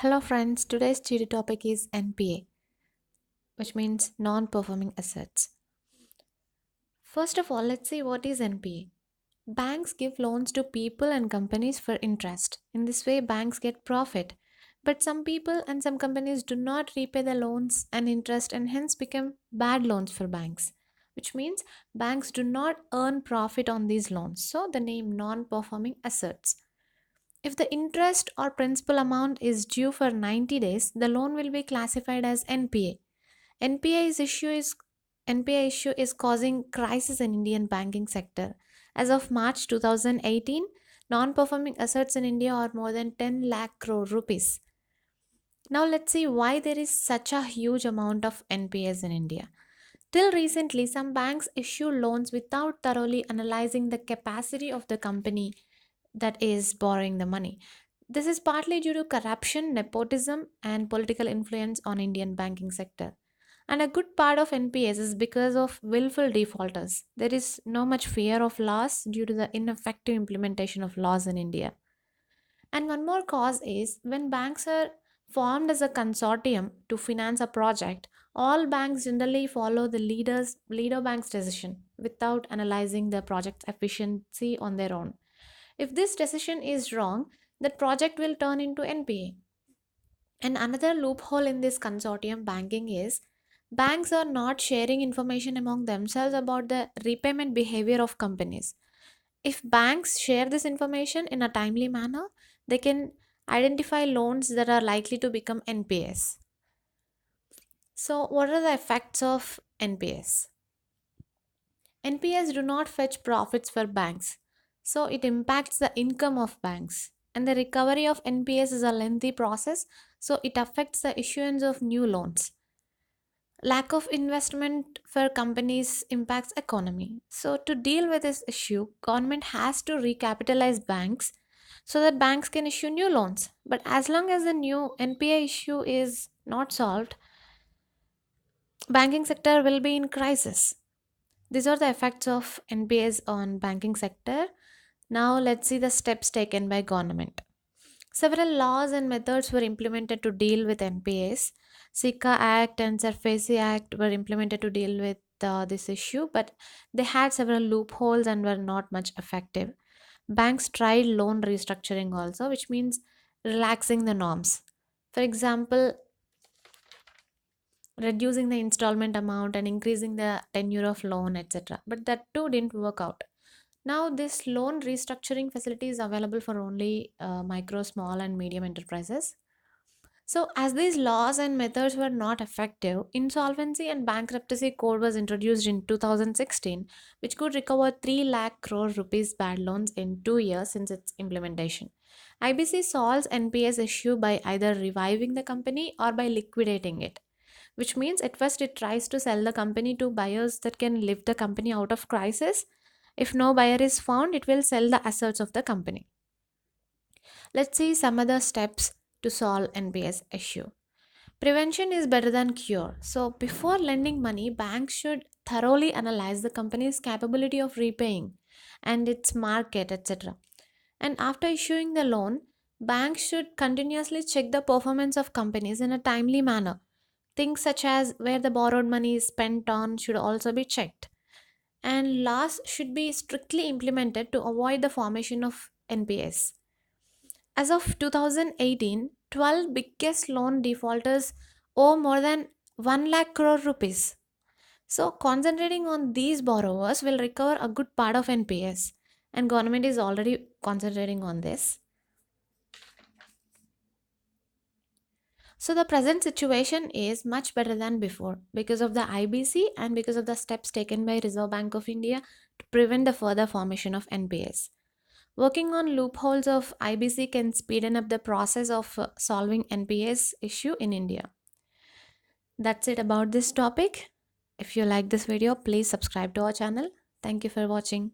Hello friends, today's study topic is NPA, which means non-performing assets. First of all, let's see what is NPA. Banks give loans to people and companies for interest. In this way, banks get profit. But some people and some companies do not repay the loans and interest and hence become bad loans for banks, which means banks do not earn profit on these loans. So the name non-performing assets. If the interest or principal amount is due for 90 days, the loan will be classified as NPA. NPA issue is causing crisis in Indian banking sector. As of March 2018, non-performing assets in India are more than 10 lakh crore rupees. Now let's see why there is such a huge amount of NPAs in India. Till recently, some banks issue loans without thoroughly analyzing the capacity of the company that is borrowing the money. This is partly due to corruption, nepotism, and political influence on Indian banking sector. And a good part of NPS is because of willful defaulters. There is no much fear of loss due to the ineffective implementation of laws in India. And one more cause is when banks are formed as a consortium to finance a project, all banks generally follow the leader bank's decision without analyzing the project's efficiency on their own. If this decision is wrong, that project will turn into NPA. And another loophole in this consortium banking is banks are not sharing information among themselves about the repayment behavior of companies. If banks share this information in a timely manner, they can identify loans that are likely to become NPS. So, what are the effects of NPS? NPS do not fetch profits for banks, so it impacts the income of banks. And the recovery of NPS is a lengthy process, so it affects the issuance of new loans. Lack of investment for companies impacts economy. So to deal with this issue, government has to recapitalize banks so that banks can issue new loans. But as long as the new NPA issue is not solved, banking sector will be in crisis. These are the effects of NPAs on banking sector. Now let's see the steps taken by government. Several laws and methods were implemented to deal with NPAs. Sika Act and Surface Act were implemented to deal with this issue, but they had several loopholes and were not much effective. Banks tried loan restructuring also, which means relaxing the norms. For example, reducing the installment amount and increasing the tenure of loan, etc. But that too didn't work out. Now, this loan restructuring facility is available for only micro, small, and medium enterprises. So, as these laws and methods were not effective, insolvency and bankruptcy code was introduced in 2016, which could recover 3 lakh crore rupees bad loans in 2 years since its implementation. IBC solves NPS issue by either reviving the company or by liquidating it, which means at first it tries to sell the company to buyers that can lift the company out of crisis. If no buyer is found, it will sell the assets of the company. Let's see some other steps to solve NPS issue. Prevention is better than cure. So, before lending money, banks should thoroughly analyze the company's capability of repaying and its market, etc. And after issuing the loan, banks should continuously check the performance of companies in a timely manner. Things such as where the borrowed money is spent on should also be checked. And laws should be strictly implemented to avoid the formation of NPS. As of 2018, 12 biggest loan defaulters owe more than 1 lakh crore rupees. So concentrating on these borrowers will recover a good part of NPS, and government is already concentrating on this. So the present situation is much better than before because of the IBC and because of the steps taken by Reserve Bank of India to prevent the further formation of NPS. Working on loopholes of IBC can speeden up the process of solving NPS issue in India. That's it about this topic. If you like this video, please subscribe to our channel. Thank you for watching.